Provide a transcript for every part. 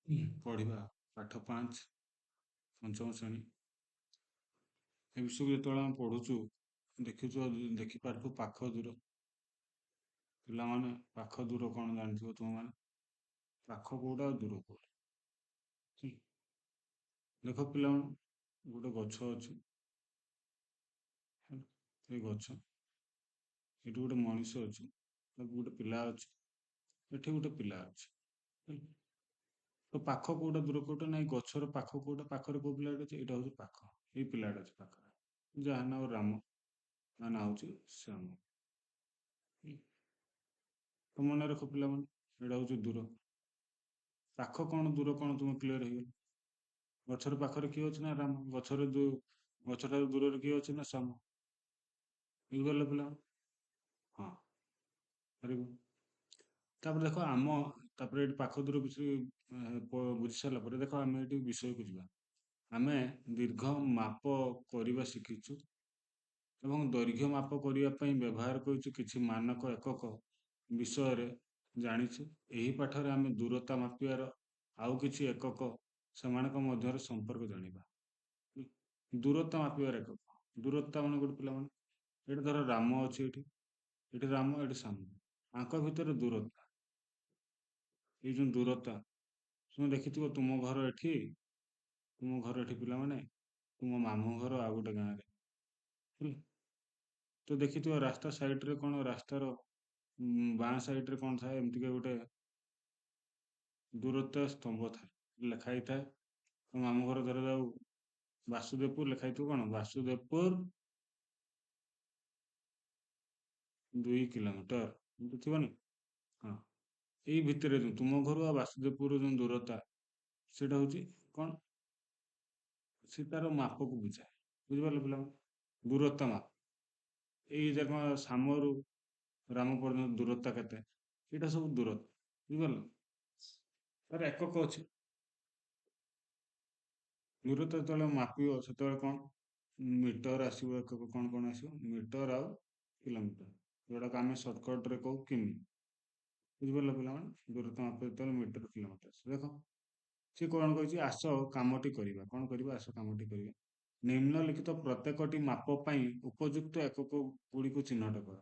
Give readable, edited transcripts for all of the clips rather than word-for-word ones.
ପଢ଼ିବା ପାଠ 5 ପଞ୍ଚମ ଶ୍ରେଣୀ। ଏ ବିଷୟକୁ ଯେତେବେଳେ ଆମେ ପଢ଼ୁଛୁ ଦେଖିପାରୁଛୁ ପାଖ ଦୂର। ପିଲାମାନେ ପାଖ ଦୂର କ'ଣ ଜାଣିଥିବ ତୁମେମାନେ? ପାଖ କୋଉଟା ଆଉ ଦୂର କୋଉଟା? ଦେଖ ପିଲାମାନେ ଗୋଟେ ଗଛ ଅଛି, ଏ ଗଛ, ଏଠି ଗୋଟେ ମଣିଷ ଅଛି, ଗୋଟେ ପିଲା ଅଛି, ଏଠି ଗୋଟେ ପିଲା ଅଛି। ତ ପାଖ କୋଉଟା ଦୂର କୋଉଟା? ନାଇଁ, ଗଛର ପାଖ କୋଉଟା? ପାଖରେ କୋଉ ପିଲାଟା ଅଛି? ଏଇଟା ହଉଛି ପାଖ, ଏଇ ପିଲାଟା ଅଛି ପାଖରେ, ଯାହା ନାଁ ରାମ, ତା ନାଁ ହଉଛି ଶ୍ୟାମ। ତ ମନେ ରଖ ପିଲାମାନେ, ଏଇଟା ହଉଛି ଦୂର। ପାଖ କ'ଣ ଦୂର କ'ଣ ତୁମ କ୍ଲିୟର ହେଇଗଲା? ଗଛର ପାଖରେ କିଏ ଅଛି? ନା ରାମ। ଗଛଠାରୁ ଦୂରରେ କିଏ ଅଛି? ନା ଶ୍ୟାମ। ବୁଝିପାରିଲ ପିଲାମାନେ? ହଁ, ଭେରି ଗୁଡ୍। ତାପରେ ଦେଖ ତାପରେ ଏଠି ପାଖ ଦୂର କିଛି ବୁଝି ସାରିଲା ପରେ ଦେଖ ଆମେ ଏଠି ବିଷୟକୁ ଯିବା। ଆମେ ଦୀର୍ଘ ମାପ କରିବା ଶିଖିଛୁ ଏବଂ ଦୈର୍ଘ୍ୟ ମାପ କରିବା ପାଇଁ ବ୍ୟବହାର କରୁଛୁ କିଛି ମାନକ ଏକକ ବିଷୟରେ ଜାଣିଛୁ। ଏହି ପାଠରେ ଆମେ ଦୂରତା ମାପିବାର ଆଉ କିଛି ଏକକ ସେମାନଙ୍କ ମଧ୍ୟରେ ସମ୍ପର୍କ ଜାଣିବା। ଦୂରତା ମାପିବାର ଏକକ, ଦୂରତା ମାନେ ଗୋଟେ ପିଲାମାନେ, ଏଠି ଧର ରାମ ଅଛି, ଏଠି ରାମ, ଏଠି ଶ୍ୟାମ, ଆଙ୍କ ଭିତରେ ଦୂରତା, ଏଇ ଯୋଉ ଦୂରତା ତୁମେ ଦେଖିଥିବ, ତୁମ ଘର ଏଠି ପିଲାମାନେ, ତୁମ ମାମୁଁ ଘର ଆଉ ଗୋଟେ ଗାଁରେ, ହେଲା। ତ ଦେଖିଥିବ ରାସ୍ତା ସାଇଡରେ କ'ଣ, ରାସ୍ତାର ବାଁ ସାଇଡରେ କ'ଣ ଥାଏ? ଏମିତିକା ଗୋଟେ ଦୂରତା ସ୍ତମ୍ଭ ଥାଏ, ଲେଖା ହେଇଥାଏ। ତମ ମାମୁଁ ଘର ଧର ଯାଉ ବାସୁଦେବପୁର, ଲେଖା ହେଇଥିବ କ'ଣ? ବାସୁଦେବପୁର 2 କିଲୋମିଟର, ଏମିତି ଥିବନି? ହଁ, ଏଇ ଭିତରେ ତୁମ ଘରୁ ଆଉ ବାସୁଦେବପୁର ଯୋଉ ଦୂରତା, ସେଇଟା ହଉଛି କ'ଣ? ସେ ତାର ମାପକୁ ବୁଝାଏ। ବୁଝିପାରିଲ ପିଲାମାନେ? ଦୂରତା ମାପ। ଏଇ ଦେଖ ଶ୍ୟାମରୁ ରାମ ପର୍ଯ୍ୟନ୍ତ ଦୂରତା କେତେ? ଏଇଟା ସବୁ ଦୂରତା। ବୁଝିପାରିଲ? ତାର ଏକକ ଅଛି। ଦୂରତା ଯେତେବେଳେ ମାପିବ ସେତେବେଳେ କ'ଣ? ମିଟର ଆସିବ ଏକକ। କ'ଣ ଆସିବ? ମିଟର ଆଉ କିଲୋମିଟର, ଯୋଉଟାକୁ ଆମେ ସର୍ଟକଟରେ କହୁ କିମି। ବୁଝିପାରିଲ ପିଲାମାନେ? ଦୂରତା ମାପ ଯେତେବେଳେ ମିଟର କିଲୋମିଟର। ଦେଖ ସେ କ'ଣ କହିଛି? ଆସ କାମଟି କରିବା। କ'ଣ କରିବା? ଆସ କାମଟି କରିବା। ନିମ୍ନଲିଖିତ ପ୍ରତ୍ୟେକଟି ମାପ ପାଇଁ ଉପଯୁକ୍ତ ଏକକ ଗୁଡ଼ିକୁ ଚିହ୍ନଟ କର।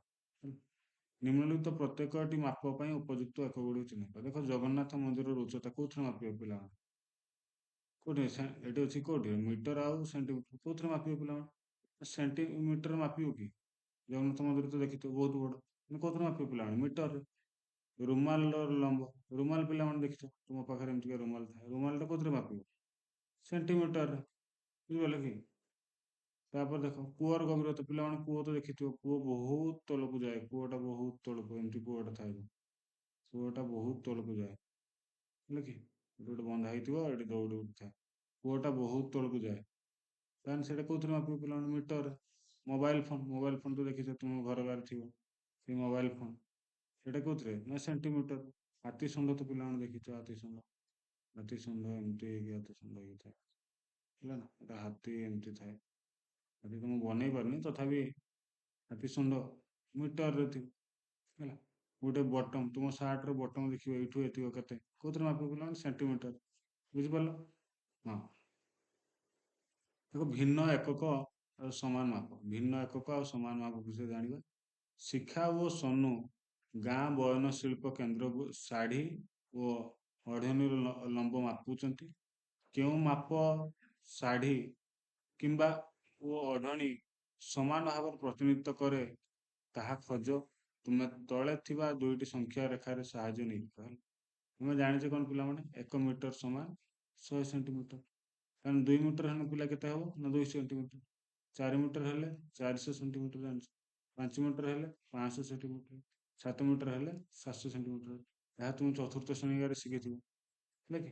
ନିମ୍ନଲିଖିତ ପ୍ରତ୍ୟେକଟି ମାପ ପାଇଁ ଉପଯୁକ୍ତ ଏକକ ଗୁଡ଼ିକୁ ଚିହ୍ନଟ କର। ଦେଖ ଜଗନ୍ନାଥ ମନ୍ଦିରର ଉଚ୍ଚତା କୋଉଥିରେ ମାପିବ ପିଲାମାନେ? କୋଉଠି? ଏଠି ଅଛି କୋଉଠି? ମିଟର ଆଉ ସେଣ୍ଟିମିଟର। କୋଉଥିରେ ମାପିବ ପିଲାମାନେ? ସେଣ୍ଟିମିଟର ମାପିବ କି? ଜଗନ୍ନାଥ ମନ୍ଦିର ତ ଦେଖିଥିବ ବହୁତ ବଡ, କୋଉଥିରେ ମାପିବ ପିଲାମାନେ? ମିଟରରେ। ରୁମାଲର ଲମ୍ବ, ରୁମାଲ ପିଲାମାନେ ଦେଖିଛ, ତୁମ ପାଖରେ ଏମିତିକା ରୁମାଲ ଥାଏ, ରୁମାଲଟା କୋଉଥିରେ ମାପିବ? ସେଣ୍ଟିମିଟରରେ। ବୁଝିପାରିଲ କି? ତାପରେ ଦେଖ କୂଅର ଗଭୀରତା, ପିଲାମାନେ କୂଅ ତ ଦେଖିଥିବ, କୂଅ ବହୁତ ତଳକୁ ଯାଏ, କୂଅଟା ବହୁତ ତଳକୁ, ଏମିତି କୂଅଟା ଥାଏ, କୂଅଟା ବହୁତ ତଳକୁ ଯାଏ, ହେଲା କି? ଏଠି ଗୋଟେ ବନ୍ଧା ହେଇଥିବ, ଏଠି ଦୌଡ଼ି ଉଠିଥାଏ, କୂଅଟା ବହୁତ ତଳକୁ ଯାଏ, ତାହେଲେ ସେଇଟା କୋଉଥିରେ ମାପିବ ପିଲାମାନେ? ମିଟରରେ। ମୋବାଇଲ ଫୋନ ତ ଦେଖିଛ, ତୁମ ଘର ବାହାରେ ଥିବ ସେଇ ମୋବାଇଲ ଫୋନ, ସେଇଟା କୋଉଥିରେ? ନା ସେଣ୍ଟିମିଟର। ହାତୀ ଶୁଣ୍ଢ ତ ପିଲାମାନେ ଦେଖିଛ, ହାତୀ ଶୁଣ୍ଢ ଏମିତି ହେଇକି ହାତୀ ଶୁଣ୍ଢ ହେଇକି ଥାଏ, ହେଲା ନା? ଏଟା ହାତୀ ଏମିତି ଥାଏ, ହାତୀ ତ ମୁଁ ବନେଇ ପାରୁନି, ତଥାପି ହାତୀ ଶୁଣ୍ଢ ମିଟରରେ ଥିବ, ହେଲା। ଗୋଟେ ବଟମ, ତୁମ ସାର୍ଟର ବଟମ ଦେଖିବ, ଏଇଠୁ ଏତିକ କେତେ, କୋଉଥିରେ ମାପିବ ପିଲାମାନେ? ସେଣ୍ଟିମିଟର। ବୁଝିପାରିଲ? ହଁ। ଦେଖ ଭିନ୍ନ ଏକକ ଆଉ ସମାନ ମାପ, ଭିନ୍ନ ଏକକ ଆଉ ସମାନ ମାପ ବିଷୟରେ ଜାଣିବା। ଶିଖା ଓ ସୋନୁ ଗାଁ ବୟନ ଶିଳ୍ପ କେନ୍ଦ୍ରକୁ ଶାଢ଼ୀ ଓ ଓଢ଼ଣୀର ଲମ୍ବ ମାପୁଛନ୍ତି। କେଉଁ ମାପ ଶାଢ଼ୀ କିମ୍ବା ଓ ଓଢ଼ଣୀ ସମାନ ଭାବରେ ପ୍ରତିନିଧିତ୍ୱ କରେ ତାହା ଖୋଜ। ତୁମେ ତଳେ ଥିବା ଦୁଇଟି ସଂଖ୍ୟା ରେଖାରେ ସାହାଯ୍ୟ ନେଇଯିବ। ତୁମେ ଜାଣିଛ କ'ଣ ପିଲାମାନେ? 1 ମିଟର ସମାନ 100 ସେଣ୍ଟିମିଟର। କାରଣ 2 ମିଟର ହେଲେ ପିଲା କେତେ ହବ? ନା 2 ସେଣ୍ଟିମିଟର। 4 ମିଟର ହେଲେ 400 ସେଣ୍ଟିମିଟର ଜାଣିଛ। 5 ମିଟର ହେଲେ 500 ସେଣ୍ଟିମିଟର। 7 ମିଟର ହେଲେ 700 ସେଣ୍ଟିମିଟର। ଏହା ତୁମେ ଚତୁର୍ଥ ଶ୍ରେଣୀରେ ଶିଖିଥିବ, ହେଲା କି?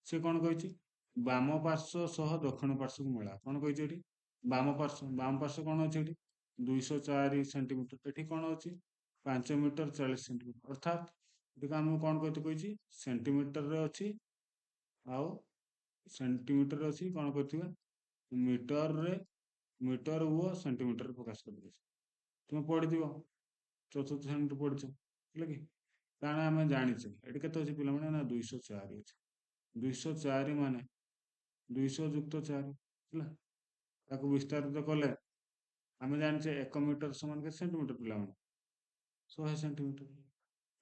ସେ କ'ଣ କହିଛି? ବାମ ପାର୍ଶ୍ୱ ସହ ଦକ୍ଷିଣ ପାର୍ଶ୍ୱକୁ ମିଳା। କ'ଣ କହିଛି ଏଠି? ବାମ ପାର୍ଶ୍ୱ କ'ଣ ଅଛି ଏଠି? 204 ସେଣ୍ଟିମିଟର। ଏଠି କ'ଣ ଅଛି? 5 ମିଟର 40 ସେଣ୍ଟିମିଟର। ଅର୍ଥାତ୍ ଏଠିକୁ ଆମକୁ କ'ଣ କହିଛି? ସେଣ୍ଟିମିଟରରେ ଅଛି, ଆଉ ସେଣ୍ଟିମିଟର ଅଛି, କ'ଣ କରିଥିବା? ମିଟରରେ, ମିଟର ଓ ସେଣ୍ଟିମିଟର ପ୍ରକାଶ କରିଦେଇଛି। ତୁମେ ପଢିଥିବ, ଚତୁର୍ଥ ଶ୍ରେଣୀରେ ପଢିଛ, ହେଲା କି? କାରଣ ଆମେ ଜାଣିଛେ ଏଠି କେତେ ଅଛି ପିଲାମାନେ? ନା 204 ଅଛି। 204 ମାନେ 200 ଯୁକ୍ତ 4 ହେଲା। ତାକୁ ବିସ୍ତାରିତ କଲେ ଆମେ ଜାଣିଛେ 1 ମିଟର ସମାନ କେତେ ସେଣ୍ଟିମିଟର ପିଲାମାନେ? 100 ସେଣ୍ଟିମିଟର।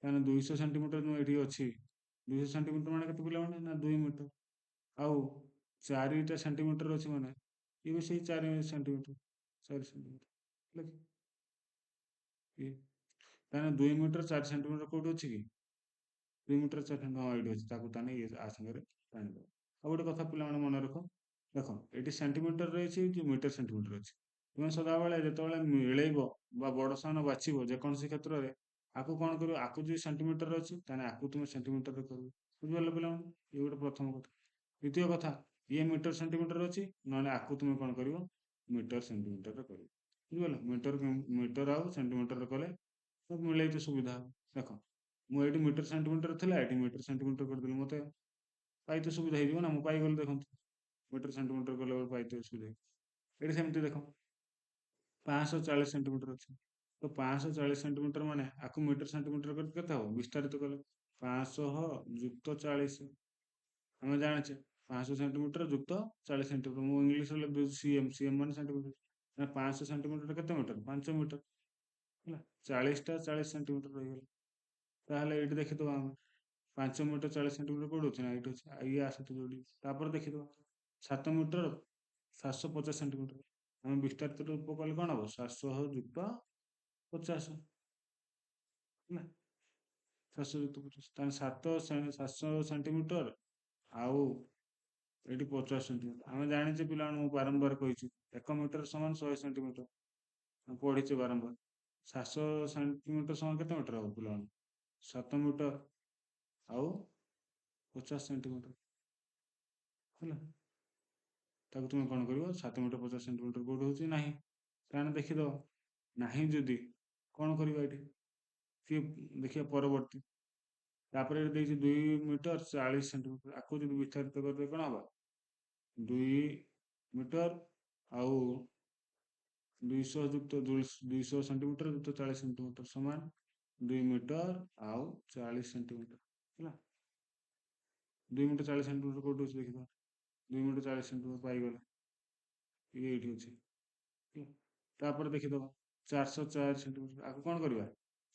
କାରଣ 200 ସେଣ୍ଟିମିଟର ମୁଁ ଏଠି ଅଛି, 200 ସେଣ୍ଟିମିଟର ମାନେ କେତେ ପିଲାମାନେ? ନା 2 ମିଟର। ଆଉ 4ଟା ସେଣ୍ଟିମିଟର ଅଛି ମାନେ ଇଏ ବି ସେଇ 4 ସେଣ୍ଟିମିଟର, 4 ସେଣ୍ଟିମିଟର ହେଲା କି? ଇଏ ତାହେଲେ 2 ମିଟର 4 ସେଣ୍ଟିମିଟର କୋଉଠି ଅଛି କି? 2 ମିଟର 4 ସେଣ୍ଟିମିଟର, ହଁ ଏଇଠି ଅଛି। ତାକୁ ତାହେଲେ ଇଏ ଆ ସାଙ୍ଗରେ ଟାଣିଦେବ। ଆଉ ଗୋଟେ କଥା ପିଲାମାନେ ମନେ ରଖ, ଦେଖ ଏଠି ସେଣ୍ଟିମିଟର ରହିଛି, ଏଠି ମିଟର ସେଣ୍ଟିମିଟର ଅଛି। ତୁମେ ସଦାବେଳେ ଯେତେବେଳେ ମିଳେଇବ ବା ବଡ ସାନ ବାଛିବ ଯେକୌଣସି କ୍ଷେତ୍ରରେ, ଆକୁ କଣ କରିବ? ଆକୁ ଯଦି ସେଣ୍ଟିମିଟର ଅଛି ତାହେଲେ ଆକୁ ତୁମେ ସେଣ୍ଟିମିଟରରେ କରିବ। ବୁଝିପାରିଲ ପିଲାମାନେ? ଇଏ ଗୋଟେ ପ୍ରଥମ କଥା। ଦ୍ୱିତୀୟ କଥା, ଇଏ ମିଟର ସେଣ୍ଟିମିଟର ଅଛି, ନହେଲେ ଆକୁ ତୁମେ କଣ କରିବ? ମିଟର ସେଣ୍ଟିମିଟରରେ କରିବ। ବୁଝିପାରିଲ? ମିଟର ଆଉ ସେଣ୍ଟିମିଟରରେ କଲେ ମିଳେଇତେ ସୁବିଧା ହବ। ଦେଖ ମୁଁ ଏଇଠି ମିଟର ସେଣ୍ଟିମିଟର ଥିଲା, ଏଠି ମିଟର ସେଣ୍ଟିମିଟର କରିଦେଲି, ମତେ ପାଇତେ ସୁବିଧା ହେଇଯିବ ନା। ମୁଁ ପାଇଗଲି, ଦେଖନ୍ତୁ ମିଟର ସେଣ୍ଟିମିଟର କଲେ ପାଇତେ ସୁବିଧା ହେଇଯିବ। ଏଠି ସେମିତି ଦେଖ 540 ସେଣ୍ଟିମିଟର ଅଛି, ତ 540 ସେଣ୍ଟିମିଟର ମାନେ ଆକୁ ମିଟର ସେଣ୍ଟିମିଟର କରିଲେ କେତେ ହବ? ବିସ୍ତାରିତ କଲେ 500 ଯୁକ୍ତ 40। ଆମେ ଜାଣିଛେ 500 ସେଣ୍ଟିମିଟର ଯୁକ୍ତ 40 ସେଣ୍ଟିମିଟର। ମୁଁ ଇଂଲିଶରେ ଲେଖିଦେଉଛି ସିଏମ୍, ସିଏମ୍ ମାନେ ସେଣ୍ଟିମିଟର। 500 ସେଣ୍ଟିମିଟର କେତେ ମିଟର? 5 ମିଟର ହେଲା। 40ଟା 40 ସେଣ୍ଟିମିଟର ରହିଗଲା। ତାହେଲେ ଏଇଠି ଦେଖିଦବା ଆମେ 5 ମିଟର 40 ସେଣ୍ଟିମିଟର କୋଉଠି ଅଛି? ନା ଏଇଠି ଅଛି। ଇଏ ଆ ସହିତ ଯୋଡି। ତାପରେ ଦେଖିଦବା 7 ମିଟର 750 ସେଣ୍ଟିମିଟର। ଆମେ ବିସ୍ତାରିତ ରୂପ କଲେ କଣ ହବ? 700 ଯୁକ୍ତ 50 ହେଲା। 700 ଯୁକ୍ତ 50, ତାହେଲେ 700 ସେଣ୍ଟିମିଟର ଆଉ ଏଇଠି 50 ସେଣ୍ଟିମିଟର। ଆମେ ଜାଣିଛେ ପିଲାମାନେ, ମୁଁ ବାରମ୍ବାର କହିଛି 1 ମିଟର ସମାନ 100 ସେଣ୍ଟିମିଟର। ଆମେ ପଢିଛେ ବାରମ୍ବାର। 700 ସେଣ୍ଟିମିଟର ସମାନ କେତେ ମିଟର ହବ ପିଲାମାନେ? 7 ମିଟର ଆଉ 50 ସେଣ୍ଟିମିଟର ହେଲା। ତାକୁ ତୁମେ କଣ କରିବ? 7 ମିଟର 50 ସେଣ୍ଟିମିଟର କୋଉଠି ହଉଛି? ନାହିଁ। କାରଣ ଦେଖିଦବ, ନାହିଁ ଯଦି କଣ କରିବା? ଏଠି ସିଏ ଦେଖିବା ପରବର୍ତ୍ତୀ। ତାପରେ ଏଠି ଦେଇଛି 2 ମିଟର 40 ସେଣ୍ଟିମିଟର। ଆକୁ ଯଦି ବିସ୍ତାରିତ କରିବେ କଣ ହବ? 2 ମିଟର ଆଉ 200 ଯୁକ୍ତ 200 ସେଣ୍ଟିମିଟର ଯୁକ୍ତ 40 ସେଣ୍ଟିମିଟର ସମାନ 2 ମିଟର ଆଉ 40 ସେଣ୍ଟିମିଟର ହେଲା। 2 ମିଟର 40 ସେଣ୍ଟିମିଟର କୋଉଠି ଅଛି ଦେଖିବା? 2 ମିଟର 40 ସେଣ୍ଟିମିଟର ପାଇଗଲେ, ଇଏ ଏଇଠି ଅଛି ହେଲା। ତାପରେ ଦେଖିଦବା 404 ସେଣ୍ଟିମିଟର। ଆକୁ କଣ କରିବା?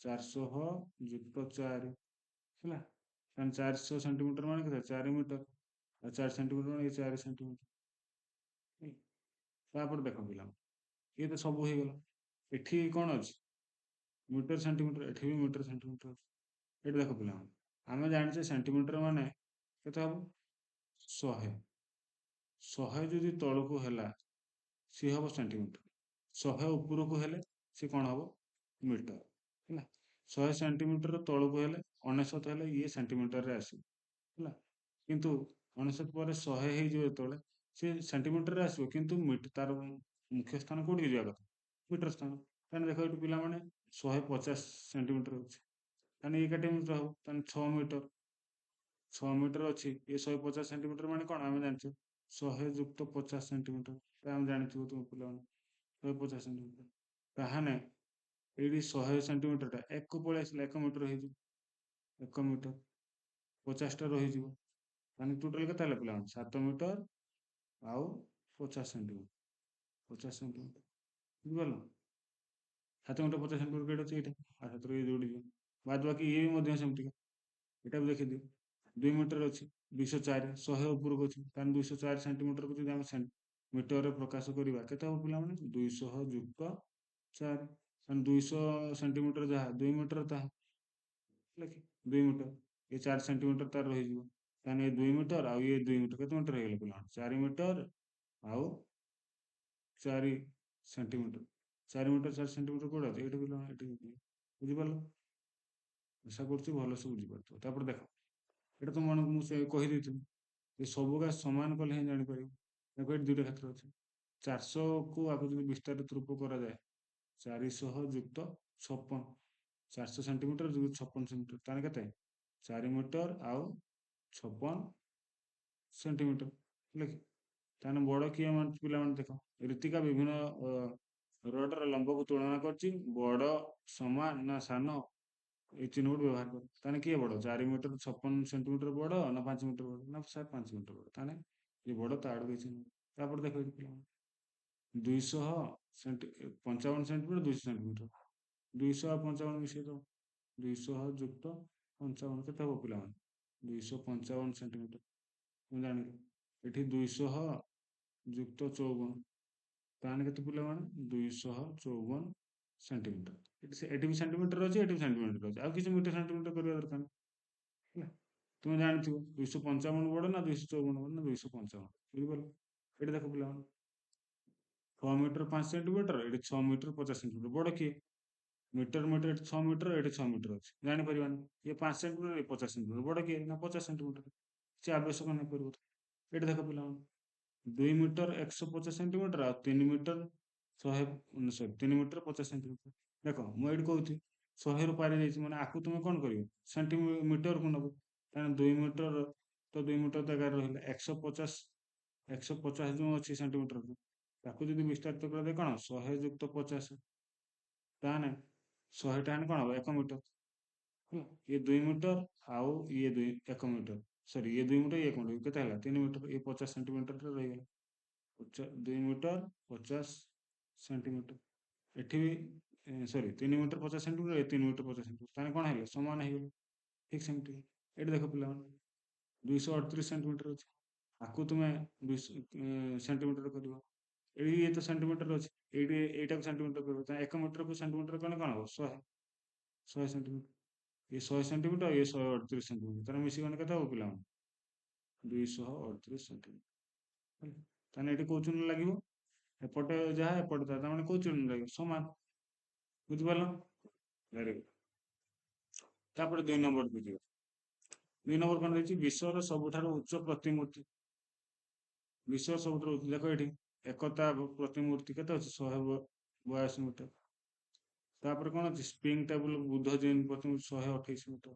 400 ଯୁକ୍ତ 4 ହେଲା। କାରଣ 400 ସେଣ୍ଟିମିଟର ମାନେ କେତେ? 4 ମିଟର। ଆଉ 4 ସେଣ୍ଟିମିଟର ମାନେ 4 ସେଣ୍ଟିମିଟର ହେଲା। ତାପରେ ଦେଖ ପିଲା, ଇଏ ତ ସବୁ ହେଇଗଲା। ଏଠି କଣ ଅଛି? Metre centimetre. ଏଠି ବି ମିଟର ସେଣ୍ଟିମିଟର ଅଛି। ଏଠି ଦେଖ ପିଲାମାନେ, ଆମେ ଜାଣିଛେ ସେଣ୍ଟିମିଟର ମାନେ କେତେ ହବ? 100। 100 ଯଦି ତଳକୁ ହେଲା ସିଏ ହବ ସେଣ୍ଟିମିଟର। 100 ଉପରକୁ ହେଲେ ସିଏ କଣ ହବ? ମିଟର ହେଲା। 100 ସେଣ୍ଟିମିଟର ତଳକୁ ହେଲେ 99 ହେଲେ ଇଏ ସେଣ୍ଟିମିଟରରେ ଆସିବ ହେଲା। କିନ୍ତୁ 99 ପରେ 100 ହେଇଯିବ ଯେତେବେଳେ, ସେ ସେଣ୍ଟିମିଟରରେ ଆସିବ, କିନ୍ତୁ ତାର ମୁଖ୍ୟ ସ୍ଥାନ କୋଉଠିକି ଯିବା କଥା? ମିଟର ସ୍ଥାନ। କାରଣ ଦେଖ ଏଠି ପିଲାମାନେ 150 ସେଣ୍ଟିମିଟର ଅଛି, ତାହେଲେ ଇଏ କେତେ ମିଟର ହବ? ତାହେଲେ 6 ମିଟର। 6 ମିଟର ଅଛି, ଇଏ 150 ସେଣ୍ଟିମିଟର ମାନେ କଣ? ଆମେ ଜାଣିଛୁ 100 ଯୁକ୍ତ 50 ସେଣ୍ଟିମିଟର। ଆମେ ଜାଣିଥିବ ତୁମ ପିଲାମାନେ 150 ସେଣ୍ଟିମିଟର। ତାହେଲେ ଏଇଠି 100 ସେଣ୍ଟିମିଟରଟା 1କୁ ପଳେଇ ଆସିଲା, 1 ମିଟର ହେଇଯିବ। 1 ମିଟର 50ଟା ରହିଯିବ, ତାହେଲେ ଟୋଟାଲ କେତେ ହେଲା ପିଲାମାନେ? 7 ମିଟର ଆଉ 50 ସେଣ୍ଟିମିଟର। 50 ସେଣ୍ଟିମିଟର ବୁଝିପାରିଲ? 7 ମିଟର 50 ସେଣ୍ଟିମିଟର କେଟେ ଅଛି? ଏଇଟା। ଆଉ ସେଥିରୁ ଇଏ ଯୋଡିଯିବ। ବାଦ ବାକି ଇଏ ବି ମଧ୍ୟ ସେମିତିକା। ଏଇଟା ବି ଦେଖିଦିଅ 2 ମିଟର ଅଛି, 204 100 ଉପରକୁ ଅଛି, ତାହେଲେ 204 ସେଣ୍ଟିମିଟରକୁ ଯଦି ଆମେ ମିଟରରେ ପ୍ରକାଶ କରିବା କେତେ ହବ ପିଲାମାନେ? 200 ଯୁକ୍ତ 4। କାରଣ 200 ସେଣ୍ଟିମିଟର ଯାହା 2 ମିଟର ତାହା ହେଲା କି? 2 ମିଟର, ଏ 4 ସେଣ୍ଟିମିଟର ତାର ରହିଯିବ। ତାହେଲେ ଏ 2 ମିଟର ଆଉ ଇଏ 2 ମିଟର କେତେ ମିଟର ହେଇଗଲା ପିଲାମାନେ? 4 ମିଟର ଆଉ 4 ସେଣ୍ଟିମିଟର। 4 ମିଟର 4 ସେଣ୍ଟିମିଟର କୋଉଟା ଅଛି? ଏଇଠି ପିଲାମାନେ, ଏଠି। ବୁଝିପାରିଲ? ଆଶା କରୁଛି ଭଲସେ ବୁଝିପାରୁଥିବ। ତାପରେ ଦେଖ, ଏଇଟା ତ ମନକୁ ମୁଁ ସେ କହିଦେଇଥିଲି, ଏ ସବୁକା ସମାନ କଲେ ହିଁ ଜାଣିପାରିବ। ଦେଖ ଏଠି 2ଟା କ୍ଷେତ୍ର ଅଛି। 400କୁ ଆକୁ ଯଦି ବିସ୍ତାରିତ ରୂପ କରାଯାଏ, 400 ଯୁକ୍ତ 56, 400 ସେଣ୍ଟିମିଟର ଯୁକ୍ତ 56 ସେଣ୍ଟିମିଟର, ତାହେଲେ କେତେ? 4 ମିଟର ଆଉ 56 ସେଣ୍ଟିମିଟର ହେଲା କି? ତାହେଲେ ବଡ କିଏ? ମାନେ ପିଲାମାନେ ଦେଖ, ରୀତିକା ବିଭିନ୍ନ ରଡର ଲମ୍ବକୁ ତୁଳନା କରିଛି। ବଡ ସମାନ ନା ସାନ? এই ଚିହ୍ନକୁ ବ୍ୟବହାର କର। ତାହେଲେ କିଏ ବଡ଼? 4 ମିଟର 56 ସେଣ୍ଟିମିଟର ବଡ଼ ନା 5 ମିଟର ବଡ଼? ନା ସାର୍ 5 ମିଟର ବଡ଼। ତାହେଲେ ଇଏ ବଡ଼ ତା ଆଡ଼କୁ ଚିହ୍ନ। ତାପରେ ଦେଖ ଏଠି ପିଲାମାନେ 255 ସେଣ୍ଟିମିଟର 200 ସେଣ୍ଟିମିଟର। 200 ଆଉ 55 ମିଶେଇ ଦବ। 200 ଯୁକ୍ତ 55 କେତେ ହବ ପିଲାମାନେ? 255 ସେଣ୍ଟିମିଟର। ମୁଁ ଜାଣିଲି। ଏଠି 200 ଯୁକ୍ତ 54 ତାହେଲେ କେତେ ପିଲାମାନେ? 254 ସେଣ୍ଟିମିଟର। ଏଠି ବି ସେଣ୍ଟିମିଟର ଅଛି, ଏଠି ବି ସେଣ୍ଟିମିଟର ଅଛି, ଆଉ କିଛି ମିଟର ସେଣ୍ଟିମିଟର କରିବା ଦରକାର ନାହିଁ। ହେଲା, ତୁମେ ଜାଣିଥିବ 255 ବଡ଼ ନା 254 ବଡ଼ ନା 255। ବୁଝିପାରିଲ? ଏଠି ଦେଖ ପିଲାମାନେ 6 ମିଟର 5 ସେଣ୍ଟିମିଟର, ଏଠି 6 ମିଟର 50 ସେଣ୍ଟିମିଟର। ବଡ଼ କିଏ? ମିଟର ମିଟର ଏଠି 6 ମିଟର, ଏଠି 6 ମିଟର ଅଛି, ଜାଣିପାରିବାନି। ଇଏ 5 ସେଣ୍ଟିମିଟର, ଇଏ 50 ସେଣ୍ଟିମିଟର। ବଡ଼ କିଏ? ନା 50 ସେଣ୍ଟିମିଟର। କିଛି ଆବଶ୍ୟକ ନାହିଁ ପରିବର୍ତ୍ତନ। ଏଠି ଦେଖ ପିଲାମାନେ 2 ମିଟର 150 ସେଣ୍ଟିମିଟର ଆଉ 3 ମିଟର 3 ମିଟର 50 ସେଣ୍ଟିମିଟର। ଦେଖ ମୁଁ ଏଇଠି କହୁଛି 100ରୁ ପାରି ଯାଇଛି, ମାନେ ଆକୁ ତୁମେ କଣ କରିବ? ସେଣ୍ଟିମିଟରକୁ ନେବ। କାରଣ 2 ମିଟର ତ 2 ମିଟର ଜାଗାରେ ରହିଲା। 150 ଯେଉଁ ଅଛି ସେଣ୍ଟିମିଟର, ତାକୁ ଯଦି ବିସ୍ତାରିତ କରିଦେବେ କଣ? 100 ଯୁକ୍ତ 50। ତାହେଲେ 100ଟା ହେଲେ କଣ ହବ? 1 ମିଟର। ହେଲା, ଇଏ 2 ମିଟର ଆଉ ଇଏ 1 ମିଟର। ସରି, ଇଏ 2 ମିଟର ଇଏ 1 ମିଟର କେତେ ହେଲା? 3 ମିଟର। ଇଏ 50 ସେଣ୍ଟିମିଟରରେ ରହିଗଲା। 2 ମିଟର 50 ସେଣ୍ଟିମିଟର। ଏଠି ବି ସରି 3 ମିଟର 50 ସେଣ୍ଟିମିଟର, 3 ମିଟର 50 ସେଣ୍ଟିମିଟର। ତାହେଲେ କଣ ହେଲେ? ସମାନ ହେଇଗଲେ। ଠିକ ସେମିତି ଏଠି ଦେଖ ପିଲାମାନେ 238 ସେଣ୍ଟିମିଟର ଅଛି। ଆକୁ ତୁମେ 200 ସେଣ୍ଟିମିଟର କରିବ। ଏଇ ଇଏ ତ ସେଣ୍ଟିମିଟର ଅଛି, ଏଇଠି ଏଇଟାକୁ ସେଣ୍ଟିମିଟର କରିବ। ତାହେଲେ 1 ମିଟରକୁ ସେଣ୍ଟିମିଟର କଲେ କଣ ହବ? 100 ସେଣ୍ଟିମିଟର। ଇଏ 100 ସେଣ୍ଟିମିଟର, ଇଏ 138 ସେଣ୍ଟିମିଟର। ତାହେଲେ ମିଶିଗଲେ କେତେ ହବ ପିଲାମାନେ? 238 ସେଣ୍ଟିମିଟର। ହେଲା, ତାହେଲେ ଏଠି କୋଉ ଚିହ୍ନ ଲାଗିବ? ଏପଟେ ଯାହା ଏପଟେ ତାହା, ତାମାନେ କୋଉ ଚିହ୍ନ ଲାଗିବ? ସମାନ। ବୁଝିପାରିଲ? Very good. ତାପରେ 2 ନମ୍ବରକୁ ଯିବା। 2 ନମ୍ବର କଣ ଦେଇଛି? ବିଶ୍ୱର ସବୁଠାରୁ ଉଚ୍ଚ ପ୍ରତିମୂର୍ତ୍ତି। ବିଶ୍ୱର ସବୁଠାରୁ ଉଚ୍ଚ, ଦେଖ ଏଠି ଏକତା ପ୍ରତିମୂର୍ତ୍ତି କେତେ ଅଛି? 182 ମିଟର। ତାପରେ କଣ ଅଛି? ସ୍ପ୍ରିଙ୍ଗ ଟେବୁଲ ବୁଦ୍ଧ ଜୈନ ପ୍ରତିମୂର୍ତ୍ତି 128 ମିଟର।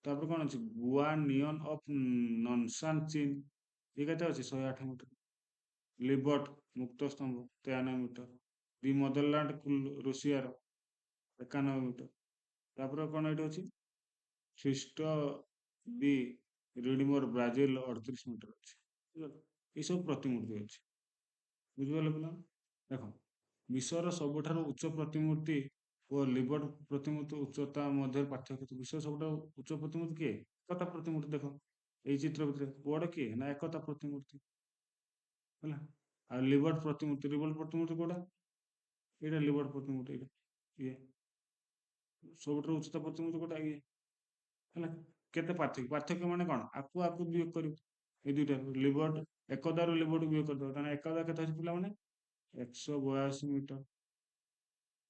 ତାପରେ କଣ ଅଛି? ଗୁଆ ନିଅନ ଅଫ ନନସାନ ଚୀନ, ଇଏ କେତେ ଅଛି? 108 ମିଟର। ଲିବର୍ଟ ମୁକ୍ତ ସ୍ତମ୍ଭ 93 ମିଟର। ଦି ମଦରଲାଣ୍ଡ ରୁଷିଆର 91 ମିଟର। ତାପରେ କଣ ଏଠି ଅଛି? ଖ୍ରୀଷ୍ଟ ବି ରିଡିମର ବ୍ରାଜିଲ 38 ମିଟର ଅଛି। ବୁଝିପାରିଲ? ଏସବୁ ପ୍ରତିମୂର୍ତ୍ତି ଅଛି। ବୁଝିପାରିଲ ପିଲା? ଦେଖ, ବିଶ୍ୱର ସବୁଠାରୁ ଉଚ୍ଚ ପ୍ରତିମୂର୍ତ୍ତି ଓ ଲିବର୍ଟ ପ୍ରତିମୂର୍ତ୍ତି ଉଚ୍ଚତା ମଧ୍ୟରେ ପାର୍ଥକ୍ୟ କେତେ? ବିଶ୍ୱର ସବୁଠାରୁ ଉଚ୍ଚ ପ୍ରତିମୂର୍ତ୍ତି କିଏ? ଏକତା ପ୍ରତିମୂର୍ତ୍ତି। ଦେଖ ଏଇ ଚିତ୍ର ଭିତରେ ବଡ଼ କିଏ? ନା ଏକତା ପ୍ରତିମୂର୍ତ୍ତି। ହେଲା, ଆଉ ଲିବର୍ଟ ପ୍ରତିମୂର୍ତ୍ତି, ଲିବର୍ଟ ପ୍ରତିମୂର୍ତ୍ତି କୋଉଟା? ଏଇଟା ଲିବର୍ଟ ପ୍ରତିମୂର୍ତ୍ତି। ଏଇଟା ଇଏ ସବୁଠାରୁ ଉଚ୍ଚତା ପ୍ରତିମୂର୍ତ୍ତି କୋଉଟା? ଇଏ। ହେଲା, କେତେ ପାର୍ଥକ୍ୟ? ପାର୍ଥକ୍ୟ ମାନେ କଣ? ଆକୁ ଆକୁ ବିୟୋଗ କରିବ। ଏଇ ଦୁଇଟା ଲିବର୍ଟ, ଏକଦାରୁ ଲିବର୍ଟ ବିୟୋଗ କରିଦେବ। ତାହେଲେ ଏକଦା କେତେ ଅଛି ପିଲାମାନେ? 182 ମିଟର।